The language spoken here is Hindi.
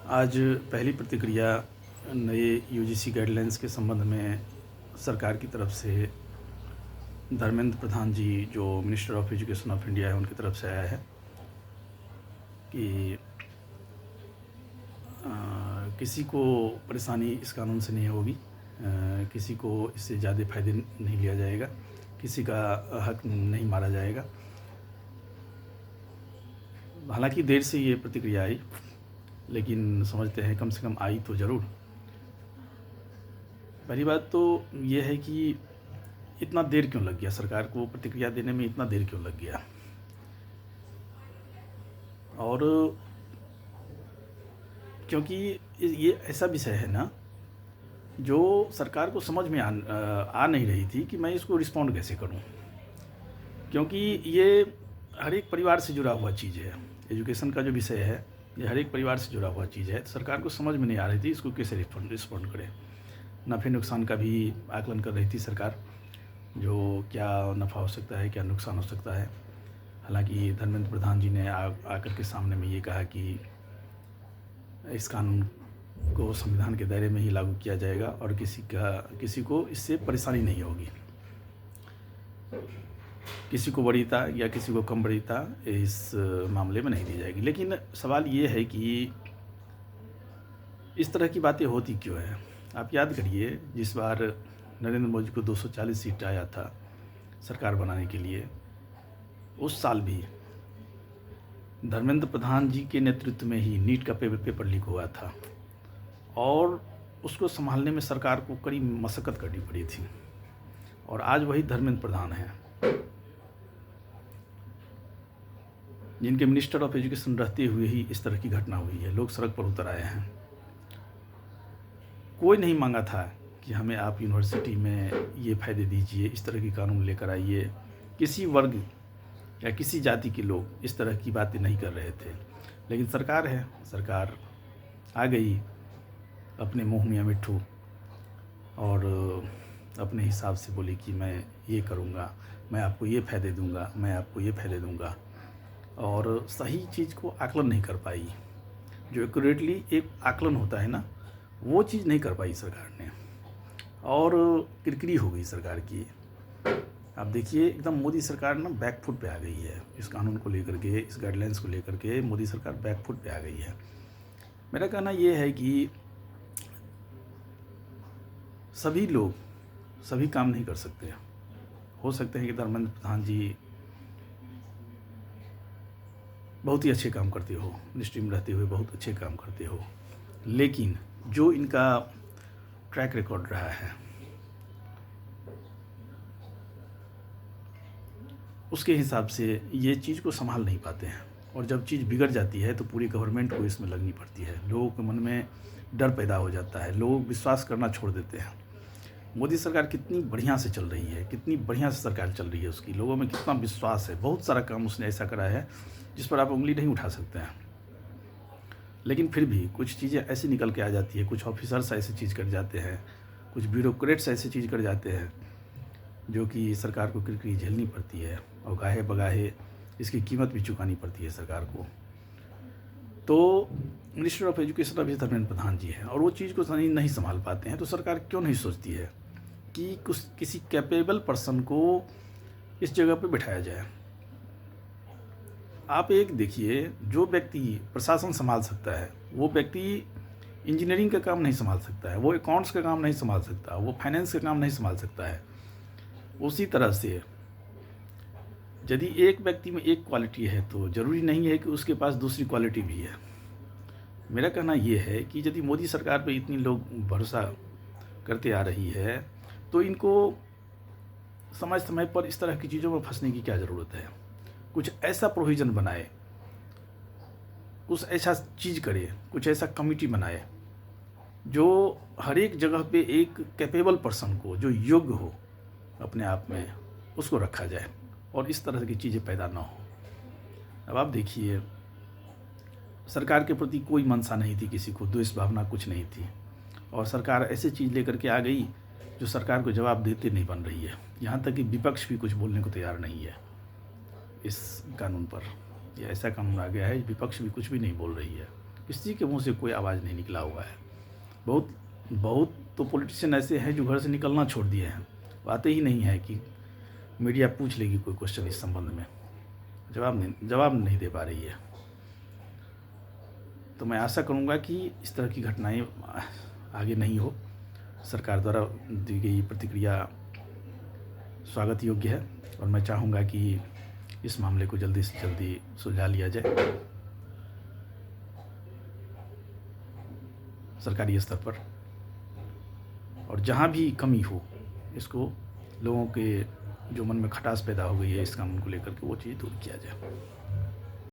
आज पहली प्रतिक्रिया नए यूजीसी गाइडलाइंस के संबंध में सरकार की तरफ से धर्मेंद्र प्रधान जी जो minister of education of India है उनकी तरफ से आया है कि किसी को परेशानी इस कानून से नहीं होगी, किसी को इससे ज़्यादा फ़ायदे नहीं लिया जाएगा, किसी का हक नहीं मारा जाएगा। हालांकि देर से ये प्रतिक्रिया आई, लेकिन समझते हैं कम से कम आई तो ज़रूर। पहली बात तो ये है कि इतना देर क्यों लग गया, सरकार को प्रतिक्रिया देने में इतना देर क्यों लग गया। और क्योंकि ये ऐसा विषय है ना जो सरकार को समझ में आ नहीं रही थी कि मैं इसको रिस्पॉन्ड कैसे करूं, क्योंकि ये हर एक परिवार से जुड़ा हुआ चीज़ है। एजुकेशन का जो विषय है ये हर एक परिवार से जुड़ा हुआ चीज़ है। तो सरकार को समझ में नहीं आ रही थी इसको कैसे रिस्पॉन्ड करे। नफ़े नुकसान का भी आकलन कर रही थी सरकार, जो क्या नफ़ा हो सकता है, क्या नुकसान हो सकता है। हालांकि धर्मेंद्र प्रधान जी ने आकर के सामने में ये कहा कि इस कानून को संविधान के दायरे में ही लागू किया जाएगा और किसी को इससे परेशानी नहीं होगी, किसी को वरीयता या किसी को कम वरीयता इस मामले में नहीं दी जाएगी। लेकिन सवाल ये है कि इस तरह की बातें होती क्यों है। आप याद करिए, जिस बार नरेंद्र मोदी को 240 सीट आया था सरकार बनाने के लिए, उस साल भी धर्मेंद्र प्रधान जी के नेतृत्व में ही नीट का पेपर लीक हुआ था और उसको संभालने में सरकार को कड़ी मशक्क़त करनी पड़ी थी। और आज वही धर्मेंद्र प्रधान हैं जिनके मिनिस्टर ऑफ एजुकेशन रहते हुए ही इस तरह की घटना हुई है। लोग सड़क पर उतर आए हैं। कोई नहीं मांगा था कि हमें आप यूनिवर्सिटी में ये फ़ायदे दीजिए, इस तरह की कानून लेकर आइए। किसी वर्ग या किसी जाति के लोग इस तरह की बातें नहीं कर रहे थे। लेकिन सरकार है, सरकार आ गई अपने मुँह मियाँ मिट्ठू और अपने हिसाब से बोली कि मैं ये करूँगा, मैं आपको ये फ़ायदे दूँगा, मैं आपको ये फ़ायदे दूँगा। और सही चीज़ को आकलन नहीं कर पाई। जो एक्यूरेटली एक आकलन होता है ना, वो चीज़ नहीं कर पाई सरकार ने और किरकिरी हो गई सरकार की। आप देखिए, एकदम मोदी सरकार ना बैकफुट पे आ गई है। इस कानून को लेकर के, इस गाइडलाइंस को लेकर के मोदी सरकार बैकफुट पे आ गई है। मेरा कहना ये है कि सभी लोग सभी काम नहीं कर सकते। हो सकते हैं कि धर्मेंद्र प्रधान जी बहुत ही अच्छे काम करते हो, मिनिस्ट्री में रहते हुए बहुत अच्छे काम करते हो, लेकिन जो इनका ट्रैक रिकॉर्ड रहा है उसके हिसाब से ये चीज़ को संभाल नहीं पाते हैं। और जब चीज़ बिगड़ जाती है तो पूरी गवर्नमेंट को इसमें लगनी पड़ती है। लोगों के मन में डर पैदा हो जाता है, लोग विश्वास करना छोड़ देते हैं। मोदी सरकार कितनी बढ़िया से चल रही है, कितनी बढ़िया से सरकार चल रही है, उसकी लोगों में कितना विश्वास है। बहुत सारा काम उसने ऐसा करा है जिस पर आप उंगली नहीं उठा सकते हैं। लेकिन फिर भी कुछ चीज़ें ऐसी निकल के आ जाती है, कुछ ऑफिसर्स ऐसी चीज़ कर जाते हैं, कुछ ब्यूरोक्रेट्स ऐसी चीज़ कर जाते हैं जो कि सरकार को किरकिरी झेलनी पड़ती है और गाहे बगाहे इसकी कीमत भी चुकानी पड़ती है सरकार को। तो मिनिस्टर ऑफ एजुकेशन अभी धर्मेंद्र प्रधान जी हैं और वो चीज़ को नहीं संभाल पाते हैं। तो सरकार क्यों नहीं सोचती है कि किसी कैपेबल पर्सन को इस जगह पे बिठाया जाए। आप एक देखिए, जो व्यक्ति प्रशासन संभाल सकता है वो व्यक्ति इंजीनियरिंग का काम नहीं संभाल सकता है, वो अकाउंट्स का काम नहीं संभाल सकता, वो फाइनेंस का काम नहीं संभाल सकता है। उसी तरह से यदि एक व्यक्ति में एक क्वालिटी है तो ज़रूरी नहीं है कि उसके पास दूसरी क्वालिटी भी है। मेरा कहना ये है कि यदि मोदी सरकार पे इतनी लोग भरोसा करते आ रही है तो इनको समय समय पर इस तरह की चीज़ों में फंसने की क्या ज़रूरत है। कुछ ऐसा प्रोविज़न बनाए, कुछ ऐसा चीज़ करे, कुछ ऐसा कमिटी बनाए जो हर एक जगह पे एक कैपेबल पर्सन को, जो योग्य हो अपने आप में, उसको रखा जाए और इस तरह की चीज़ें पैदा ना हो। अब आप देखिए, सरकार के प्रति कोई मनसा नहीं थी, किसी को द्वेष भावना कुछ नहीं थी और सरकार ऐसी चीज़ लेकर के आ गई जो सरकार को जवाब देते नहीं बन रही है। यहाँ तक कि विपक्ष भी कुछ बोलने को तैयार नहीं है इस कानून पर। ये ऐसा कानून आ गया है, विपक्ष भी कुछ भी नहीं बोल रही है। किसी के मुंह से कोई आवाज़ नहीं निकला हुआ है। बहुत बहुत तो पॉलिटिशियन ऐसे हैं जो घर से निकलना छोड़ दिए हैं, बातें ही नहीं है कि मीडिया पूछ लेगी कोई क्वेश्चन इस संबंध में, जवाब नहीं दे पा रही है। तो मैं आशा करूँगा कि इस तरह की घटनाएं आगे नहीं हो। सरकार द्वारा दी गई प्रतिक्रिया स्वागत योग्य है और मैं चाहूँगा कि इस मामले को जल्दी से जल्दी सुलझा लिया जाए सरकारी स्तर पर, और जहाँ भी कमी हो इसको लोगों के जो मन में खटास पैदा हो गई है इस कानून को लेकर के वो चीज़ दूर किया जाए।